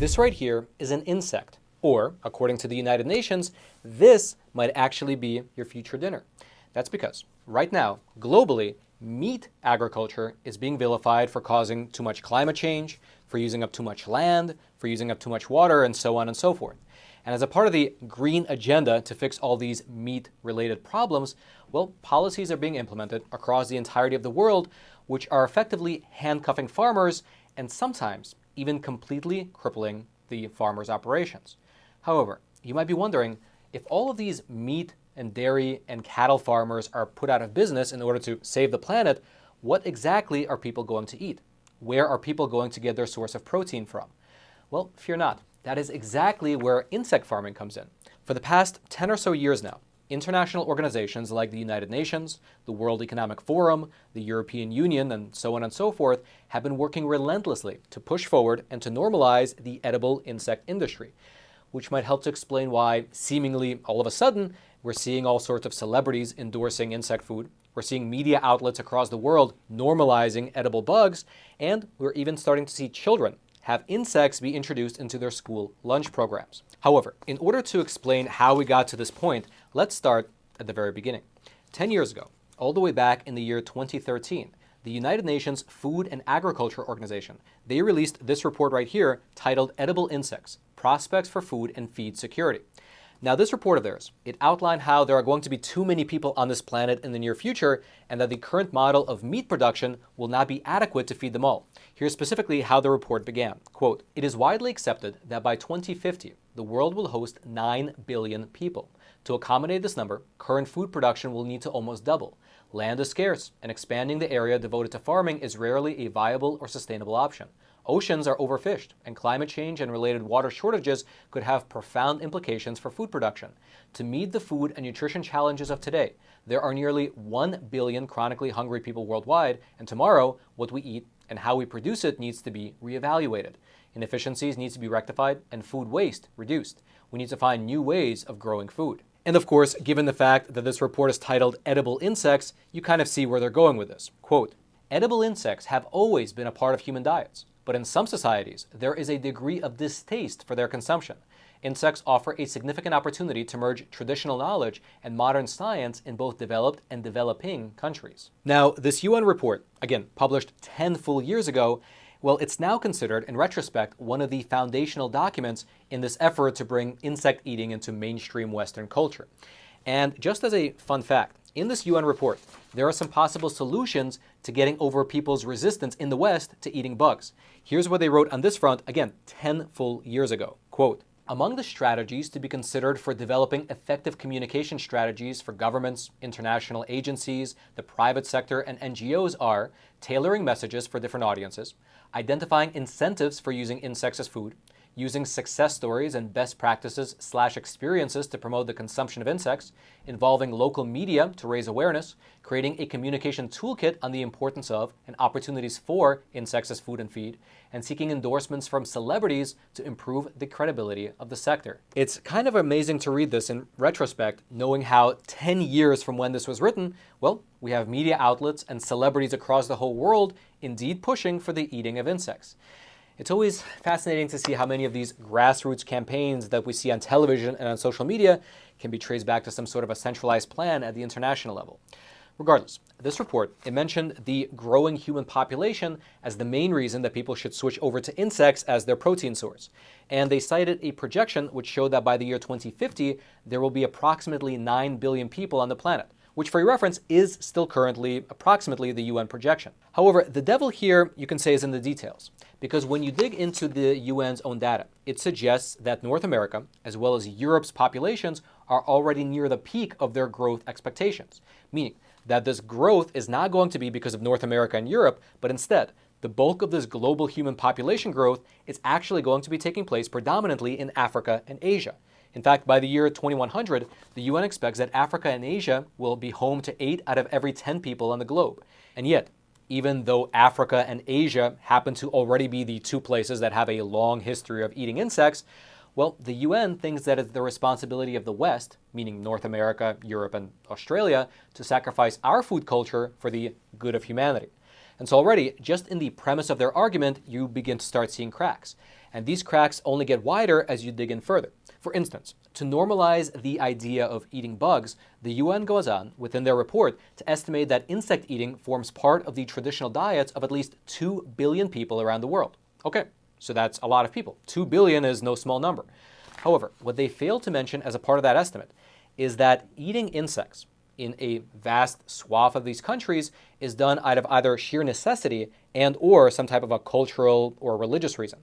This right here is an insect, or, according to the United Nations, this might actually be your future dinner. That's because, right now, globally, meat agriculture is being vilified for causing too much climate change, for using up too much land, for using up too much water, and so on and so forth. And as a part of the green agenda to fix all these meat-related problems, well, policies are being implemented across the entirety of the world, which are effectively handcuffing farmers and sometimes even completely crippling the farmers' operations. However, you might be wondering, if all of these meat and dairy and cattle farmers are put out of business in order to save the planet, what exactly are people going to eat? Where are people going to get their source of protein from? Well, fear not. That is exactly where insect farming comes in. For the past 10 or so years now, international organizations like the United Nations, the World Economic Forum, the European Union, and so on and so forth have been working relentlessly to push forward and to normalize the edible insect industry, which might help to explain why, seemingly all of a sudden, we're seeing all sorts of celebrities endorsing insect food. We're seeing media outlets across the world normalizing edible bugs, and we're even starting to see children have insects be introduced into their school lunch programs. However, in order to explain how we got to this point, let's start at the very beginning. 10 years ago, all the way back in the year 2013, the United Nations Food and Agriculture Organization, they released this report right here titled Edible Insects, Prospects for Food and Feed Security. Now, this report of theirs, it outlined how there are going to be too many people on this planet in the near future and that the current model of meat production will not be adequate to feed them all. Here's specifically how the report began. Quote, "It is widely accepted that by 2050, the world will host 9 billion people. To accommodate this number, current food production will need to almost double. Land is scarce, and expanding the area devoted to farming is rarely a viable or sustainable option. Oceans are overfished, and climate change and related water shortages could have profound implications for food production. To meet the food and nutrition challenges of today, there are nearly 1 billion chronically hungry people worldwide, and tomorrow, what we eat and how we produce it needs to be reevaluated. Inefficiencies need to be rectified and food waste reduced. We need to find new ways of growing food." And of course, given the fact that this report is titled Edible Insects, you kind of see where they're going with this. Quote, "Edible insects have always been a part of human diets. But in some societies, there is a degree of distaste for their consumption. Insects offer a significant opportunity to merge traditional knowledge and modern science in both developed and developing countries." Now, this UN report, again, published 10 full years ago, well, it's now considered, in retrospect, one of the foundational documents in this effort to bring insect eating into mainstream Western culture. And just as a fun fact, in this UN report, there are some possible solutions to getting over people's resistance in the West to eating bugs. Here's what they wrote on this front, again, 10 full years ago. Quote, "Among the strategies to be considered for developing effective communication strategies for governments, international agencies, the private sector, and NGOs are tailoring messages for different audiences, identifying incentives for using insects as food, using success stories and best practices/experiences to promote the consumption of insects, involving local media to raise awareness, creating a communication toolkit on the importance of and opportunities for insects as food and feed, and seeking endorsements from celebrities to improve the credibility of the sector." It's kind of amazing to read this in retrospect, knowing how 10 years from when this was written, well, we have media outlets and celebrities across the whole world indeed pushing for the eating of insects. It's always fascinating to see how many of these grassroots campaigns that we see on television and on social media can be traced back to some sort of a centralized plan at the international level. Regardless, this report, it mentioned the growing human population as the main reason that people should switch over to insects as their protein source. And they cited a projection which showed that by the year 2050, there will be approximately 9 billion people on the planet, which for your reference is still currently approximately the UN projection. However, the devil here, you can say, is in the details, because when you dig into the UN's own data, it suggests that North America, as well as Europe's populations, are already near the peak of their growth expectations, meaning that this growth is not going to be because of North America and Europe, but instead, the bulk of this global human population growth is actually going to be taking place predominantly in Africa and Asia. In fact, by the year 2100, the UN expects that Africa and Asia will be home to 8 out of every 10 people on the globe. And yet, even though Africa and Asia happen to already be the two places that have a long history of eating insects, well, the UN thinks that it's the responsibility of the West, meaning North America, Europe, and Australia, to sacrifice our food culture for the good of humanity. And so already, just in the premise of their argument, you begin to start seeing cracks. And these cracks only get wider as you dig in further. For instance, to normalize the idea of eating bugs, the UN goes on, within their report, to estimate that insect eating forms part of the traditional diets of at least 2 billion people around the world. Okay, so that's a lot of people. 2 billion is no small number. However, what they fail to mention as a part of that estimate is that eating insects in a vast swath of these countries is done out of either sheer necessity and or some type of a cultural or religious reason.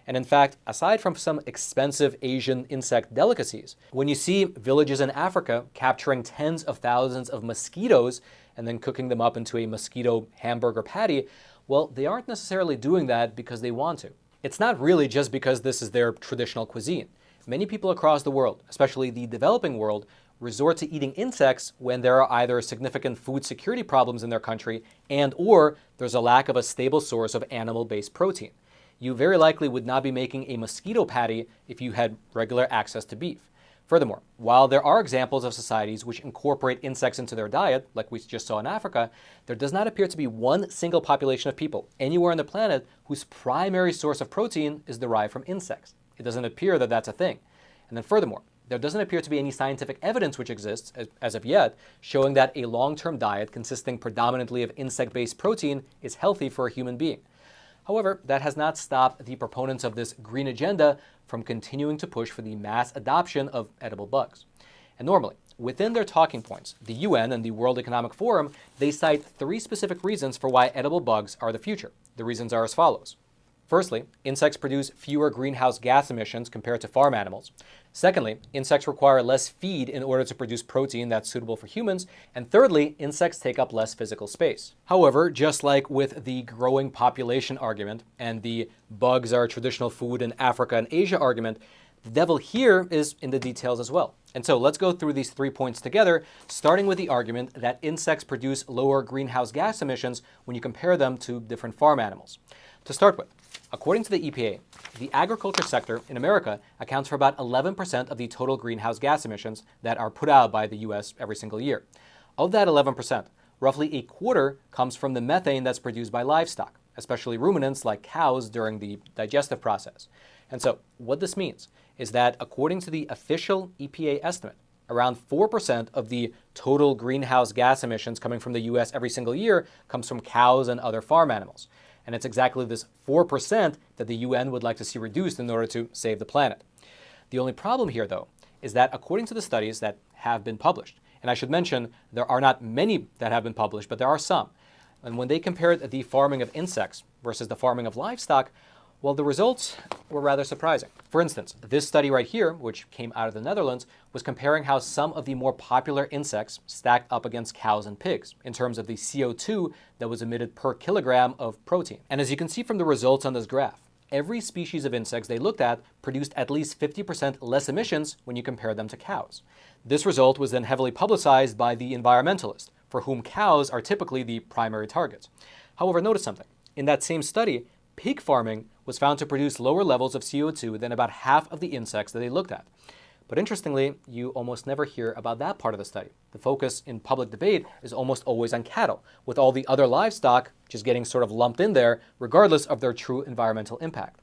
And in fact, aside from some expensive Asian insect delicacies, when you see villages in Africa capturing tens of thousands of mosquitoes and then cooking them up into a mosquito hamburger patty, well, they aren't necessarily doing that because they want to. It's not really just because this is their traditional cuisine. Many people across the world, especially the developing world, resort to eating insects when there are either significant food security problems in their country and or there's a lack of a stable source of animal-based protein. You very likely would not be making a mosquito patty if you had regular access to beef. Furthermore, while there are examples of societies which incorporate insects into their diet, like we just saw in Africa, there does not appear to be one single population of people anywhere on the planet whose primary source of protein is derived from insects. It doesn't appear that that's a thing. And then furthermore, there doesn't appear to be any scientific evidence which exists, as of yet, showing that a long-term diet consisting predominantly of insect-based protein is healthy for a human being. However, that has not stopped the proponents of this green agenda from continuing to push for the mass adoption of edible bugs. And normally, within their talking points, the UN and the World Economic Forum, they cite 3 specific reasons for why edible bugs are the future. The reasons are as follows. Firstly, insects produce fewer greenhouse gas emissions compared to farm animals. Secondly, insects require less feed in order to produce protein that's suitable for humans. And thirdly, insects take up less physical space. However, just like with the growing population argument and the bugs are traditional food in Africa and Asia argument, the devil here is in the details as well. And so let's go through these 3 points together, starting with the argument that insects produce lower greenhouse gas emissions when you compare them to different farm animals. To start with, according to the EPA, the agriculture sector in America accounts for about 11% of the total greenhouse gas emissions that are put out by the US every single year. Of that 11%, roughly a quarter comes from the methane that's produced by livestock, especially ruminants like cows during the digestive process. And so what this means is that according to the official EPA estimate, around 4% of the total greenhouse gas emissions coming from the US every single year comes from cows and other farm animals. And it's exactly this 4% that the UN would like to see reduced in order to save the planet. The only problem here, though, is that according to the studies that have been published, and I should mention there are not many that have been published, but there are some, and when they compared the farming of insects versus the farming of livestock, well, the results were rather surprising. For instance, this study right here, which came out of the Netherlands, was comparing how some of the more popular insects stacked up against cows and pigs in terms of the CO2 that was emitted per kilogram of protein. And as you can see from the results on this graph, every species of insects they looked at produced at least 50% less emissions when you compare them to cows. This result was then heavily publicized by the environmentalists, for whom cows are typically the primary targets. However, notice something. In that same study, pig farming was found to produce lower levels of CO2 than about half of the insects that they looked at. But interestingly, you almost never hear about that part of the study. The focus in public debate is almost always on cattle, with all the other livestock just getting sort of lumped in there, regardless of their true environmental impact.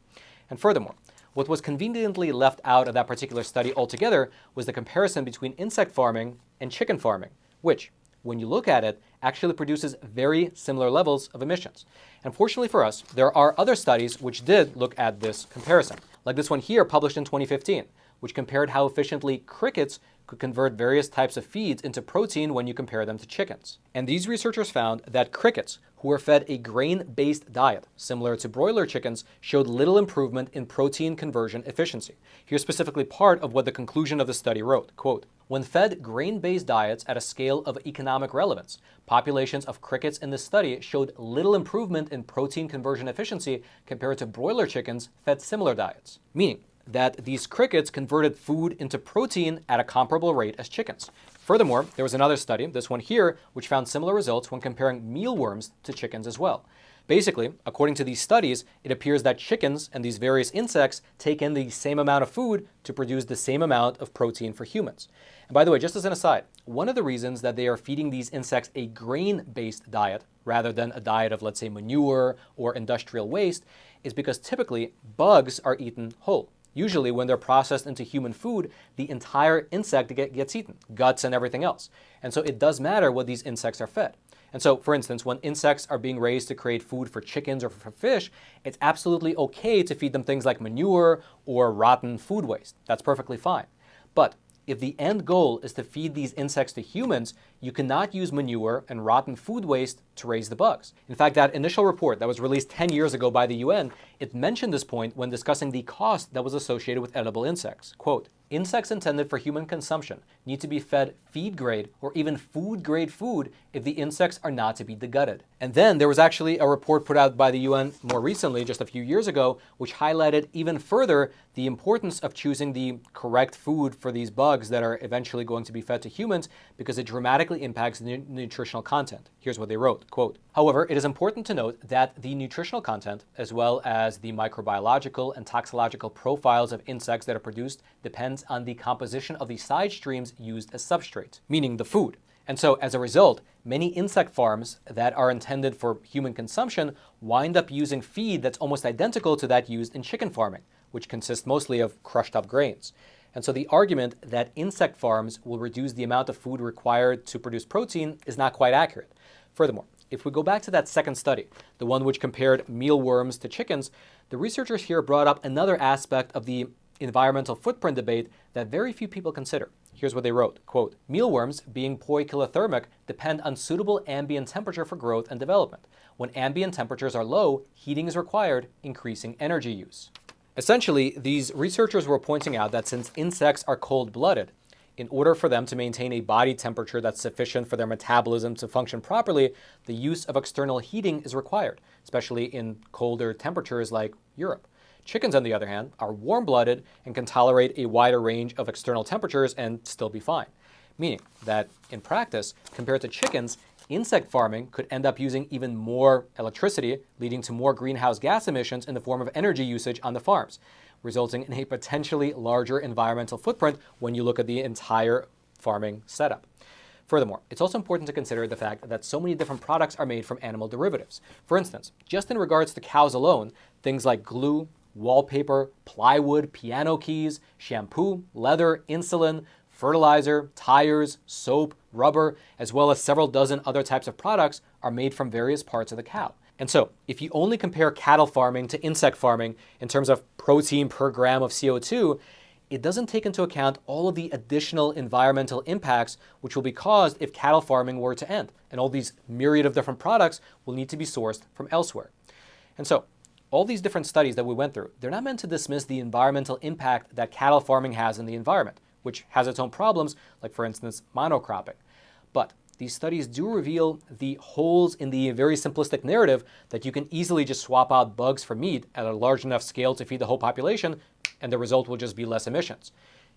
And furthermore, what was conveniently left out of that particular study altogether was the comparison between insect farming and chicken farming, which, when you look at it, actually produces very similar levels of emissions. And fortunately for us, there are other studies which did look at this comparison, like this one here published in 2015, which compared how efficiently crickets could convert various types of feeds into protein when you compare them to chickens. And these researchers found that crickets, who were fed a grain-based diet, similar to broiler chickens, showed little improvement in protein conversion efficiency. Here's specifically part of what the conclusion of the study wrote, quote, "When fed grain-based diets at a scale of economic relevance, populations of crickets in this study showed little improvement in protein conversion efficiency compared to broiler chickens fed similar diets." Meaning that these crickets converted food into protein at a comparable rate as chickens. Furthermore, there was another study, this one here, which found similar results when comparing mealworms to chickens as well. Basically, according to these studies, it appears that chickens and these various insects take in the same amount of food to produce the same amount of protein for humans. And by the way, just as an aside, one of the reasons that they are feeding these insects a grain-based diet rather than a diet of, let's say, manure or industrial waste is because typically bugs are eaten whole. Usually when they're processed into human food, the entire insect gets eaten, guts and everything else. And so it does matter what these insects are fed. And so, for instance, when insects are being raised to create food for chickens or for fish, it's absolutely okay to feed them things like manure or rotten food waste. That's perfectly fine. But if the end goal is to feed these insects to humans, you cannot use manure and rotten food waste to raise the bugs. In fact, that initial report that was released 10 years ago by the UN, it mentioned this point when discussing the cost that was associated with edible insects. Quote, insects intended for human consumption need to be fed feed-grade or even food-grade food if the insects are not to be degutted. And then there was actually a report put out by the UN more recently, just a few years ago, which highlighted even further the importance of choosing the correct food for these bugs that are eventually going to be fed to humans because it dramatically impacts the nutritional content. Here's what they wrote, quote, however, it is important to note that the nutritional content, as well as the microbiological and toxicological profiles of insects that are produced, depends on the composition of the side streams used as substrate, meaning the food. And so as a result, many insect farms that are intended for human consumption wind up using feed that's almost identical to that used in chicken farming, which consists mostly of crushed up grains. And so the argument that insect farms will reduce the amount of food required to produce protein is not quite accurate. Furthermore, if we go back to that second study, the one which compared mealworms to chickens, the researchers here brought up another aspect of the environmental footprint debate that very few people consider. Here's what they wrote, quote, mealworms, being poikilothermic, depend on suitable ambient temperature for growth and development. When ambient temperatures are low, heating is required, increasing energy use. Essentially, these researchers were pointing out that since insects are cold-blooded, in order for them to maintain a body temperature that's sufficient for their metabolism to function properly, the use of external heating is required, especially in colder temperatures like Europe. Chickens, on the other hand, are warm-blooded and can tolerate a wider range of external temperatures and still be fine. Meaning that, in practice, compared to chickens, insect farming could end up using even more electricity, leading to more greenhouse gas emissions in the form of energy usage on the farms, resulting in a potentially larger environmental footprint when you look at the entire farming setup. Furthermore, it's also important to consider the fact that so many different products are made from animal derivatives. For instance, just in regards to cows alone, things like glue, wallpaper, plywood, piano keys, shampoo, leather, insulin, fertilizer, tires, soap, rubber, as well as several dozen other types of products are made from various parts of the cow. And so, if you only compare cattle farming to insect farming in terms of protein per gram of CO2, it doesn't take into account all of the additional environmental impacts which will be caused if cattle farming were to end, and all these myriad of different products will need to be sourced from elsewhere. And so, all these different studies that we went through, they're not meant to dismiss the environmental impact that cattle farming has in the environment, which has its own problems, like for instance, monocropping. But these studies do reveal the holes in the very simplistic narrative that you can easily just swap out bugs for meat at a large enough scale to feed the whole population, and the result will just be less emissions.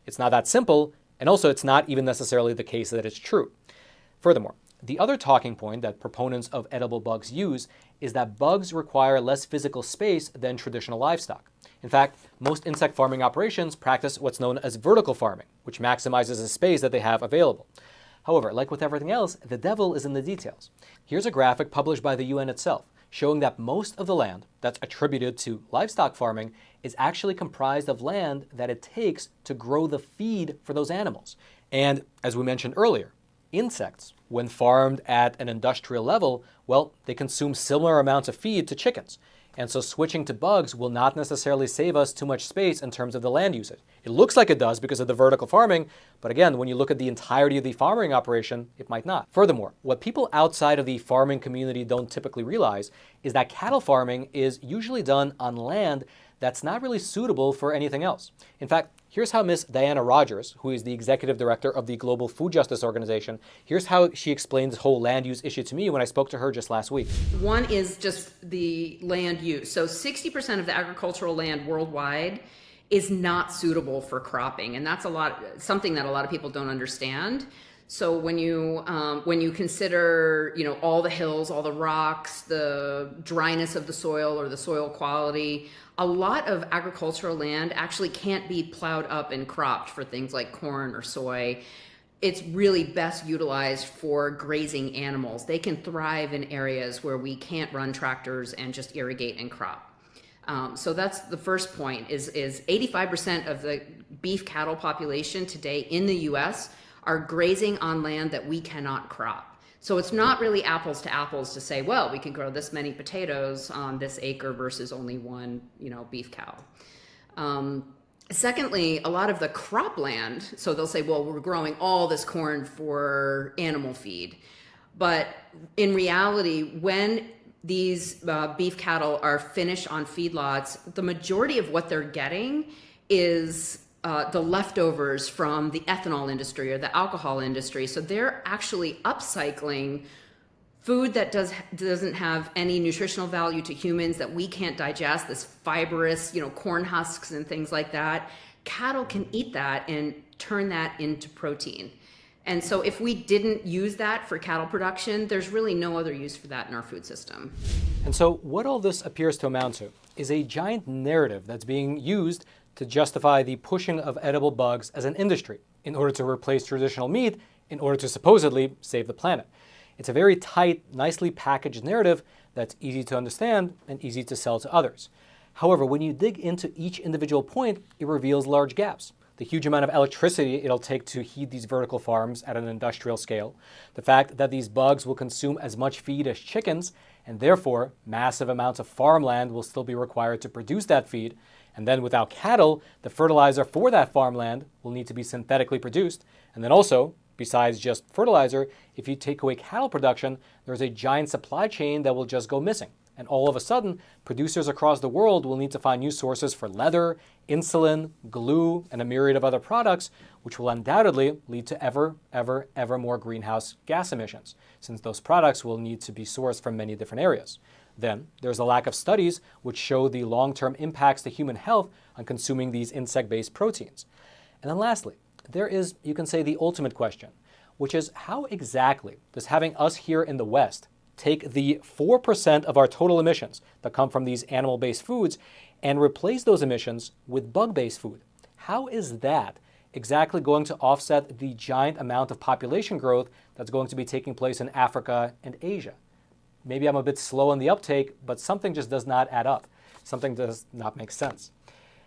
It's not that simple, and also it's not even necessarily the case that it's true. Furthermore, the other talking point that proponents of edible bugs use is that bugs require less physical space than traditional livestock. In fact, most insect farming operations practice what's known as vertical farming, which maximizes the space that they have available. However, like with everything else, the devil is in the details. Here's a graphic published by the UN itself, showing that most of the land that's attributed to livestock farming is actually comprised of land that it takes to grow the feed for those animals. And as we mentioned earlier, insects, when farmed at an industrial level, well, they consume similar amounts of feed to chickens. And so switching to bugs will not necessarily save us too much space in terms of the land usage. It looks like it does because of the vertical farming, but again, when you look at the entirety of the farming operation, it might not. Furthermore, what people outside of the farming community don't typically realize is that cattle farming is usually done on land that's not really suitable for anything else. In fact, here's how Miss Diana Rogers, who is the executive director of the Global Food Justice Organization, here's how she explained this whole land use issue to me when I spoke to her just last week. One is just the land use. So 60% of the agricultural land worldwide is not suitable for cropping, and that's something that a lot of people don't understand. So when you consider, all the hills, all the rocks, the dryness of the soil or the soil quality, a lot of agricultural land actually can't be plowed up and cropped for things like corn or soy. It's really best utilized for grazing animals. They can thrive in areas where we can't run tractors and just irrigate and crop. So that's the first point, is 85% of the beef cattle population today in the US are grazing on land that we cannot crop. So it's not really apples to apples to say, well, we can grow this many potatoes on this acre versus only one, beef cow. Secondly, a lot of the cropland, so they'll say, well, we're growing all this corn for animal feed. But in reality, when these beef cattle are finished on feedlots, the majority of what they're getting is the leftovers from the ethanol industry or the alcohol industry. So they're actually upcycling food that doesn't have any nutritional value to humans, that we can't digest, this fibrous, corn husks and things like that. Cattle can eat that and turn that into protein. And so if we didn't use that for cattle production, there's really no other use for that in our food system. And so what all this appears to amount to is a giant narrative that's being used to justify the pushing of edible bugs as an industry in order to replace traditional meat, in order to supposedly save the planet. It's a very tight, nicely packaged narrative that's easy to understand and easy to sell to others. However, when you dig into each individual point, it reveals large gaps. The huge amount of electricity it'll take to heat these vertical farms at an industrial scale, the fact that these bugs will consume as much feed as chickens, and therefore massive amounts of farmland will still be required to produce that feed, and then without cattle, the fertilizer for that farmland will need to be synthetically produced, and then also, besides just fertilizer, if you take away cattle production, there's a giant supply chain that will just go missing. And all of a sudden, producers across the world will need to find new sources for leather, insulin, glue, and a myriad of other products, which will undoubtedly lead to ever more greenhouse gas emissions, since those products will need to be sourced from many different areas. Then, there's a lack of studies which show the long-term impacts to human health on consuming these insect-based proteins. And then lastly, there is, you can say, the ultimate question, which is how exactly does having us here in the West take the 4% of our total emissions that come from these animal-based foods and replace those emissions with bug-based food? How is that exactly going to offset the giant amount of population growth that's going to be taking place in Africa and Asia? Maybe I'm a bit slow on the uptake, but something just does not add up. Something does not make sense.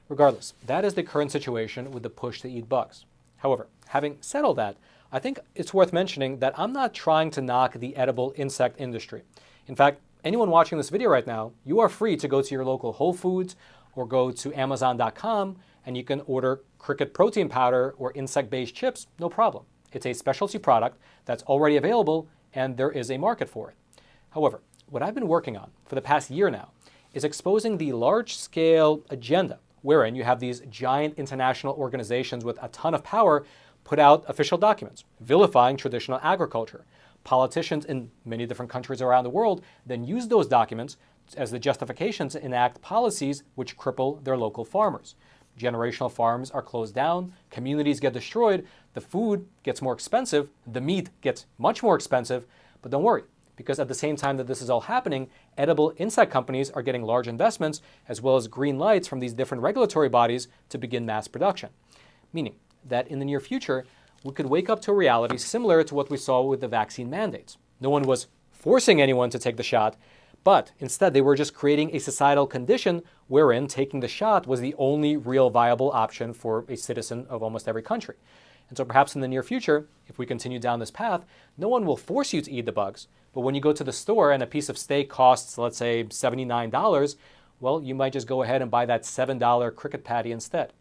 Regardless, that is the current situation with the push to eat bugs. However, having said all that, I think it's worth mentioning that I'm not trying to knock the edible insect industry. In fact, anyone watching this video right now, you are free to go to your local Whole Foods or go to Amazon.com and you can order cricket protein powder or insect-based chips, no problem. It's a specialty product that's already available and there is a market for it. However, what I've been working on for the past year now is exposing the large-scale agenda wherein you have these giant international organizations with a ton of power put out official documents vilifying traditional agriculture. Politicians in many different countries around the world then use those documents as the justification to enact policies which cripple their local farmers. Generational farms are closed down, communities get destroyed, the food gets more expensive, the meat gets much more expensive, but don't worry, because at the same time that this is all happening, edible insect companies are getting large investments as well as green lights from these different regulatory bodies to begin mass production. Meaning that in the near future, we could wake up to a reality similar to what we saw with the vaccine mandates. No one was forcing anyone to take the shot, but instead they were just creating a societal condition wherein taking the shot was the only real viable option for a citizen of almost every country. And so perhaps in the near future, if we continue down this path, no one will force you to eat the bugs, but when you go to the store and a piece of steak costs, let's say, $79, well, you might just go ahead and buy that $7 cricket patty instead.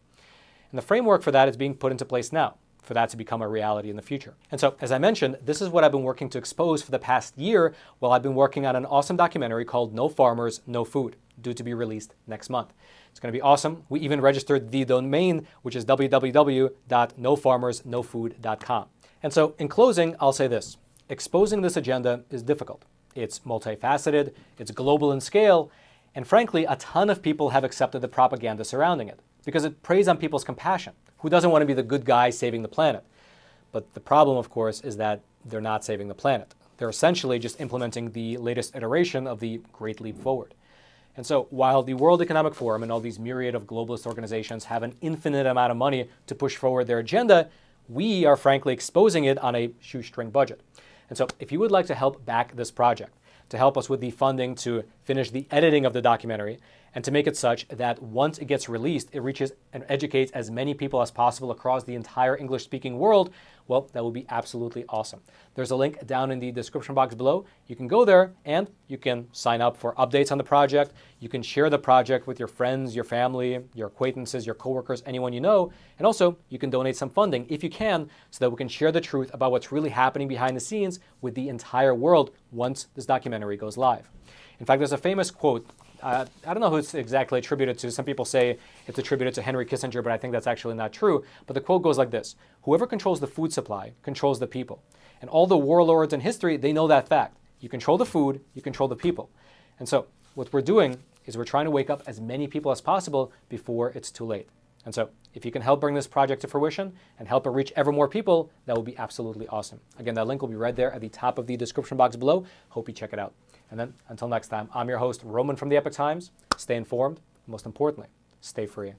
And the framework for that is being put into place now, for that to become a reality in the future. And so, as I mentioned, this is what I've been working to expose for the past year while I've been working on an awesome documentary called No Farmers, No Food, due to be released next month. It's going to be awesome. We even registered the domain, which is www.nofarmersnofood.com. And so, in closing, I'll say this. Exposing this agenda is difficult. It's multifaceted, it's global in scale, and frankly, a ton of people have accepted the propaganda surrounding it because it preys on people's compassion. Who doesn't want to be the good guy saving the planet? But the problem, of course, is that they're not saving the planet. They're essentially just implementing the latest iteration of the Great Leap Forward. And so while the World Economic Forum and all these myriad of globalist organizations have an infinite amount of money to push forward their agenda, we are frankly exposing it on a shoestring budget. And so if you would like to help back this project, to help us with the funding to finish the editing of the documentary, and to make it such that once it gets released, it reaches and educates as many people as possible across the entire English-speaking world, well, that would be absolutely awesome. There's a link down in the description box below. You can go there and you can sign up for updates on the project. You can share the project with your friends, your family, your acquaintances, your coworkers, anyone you know. And also, you can donate some funding if you can, so that we can share the truth about what's really happening behind the scenes with the entire world once this documentary goes live. In fact, there's a famous quote. I don't know who it's exactly attributed to. Some people say it's attributed to Henry Kissinger, but I think that's actually not true. But the quote goes like this: whoever controls the food supply controls the people. And all the warlords in history, they know that fact. You control the food, you control the people. And so what we're doing is we're trying to wake up as many people as possible before it's too late. And so if you can help bring this project to fruition and help it reach ever more people, that would be absolutely awesome. Again, that link will be right there at the top of the description box below. Hope you check it out. And then until next time, I'm your host, Roman from the Epoch Times. Stay informed, most importantly, stay free.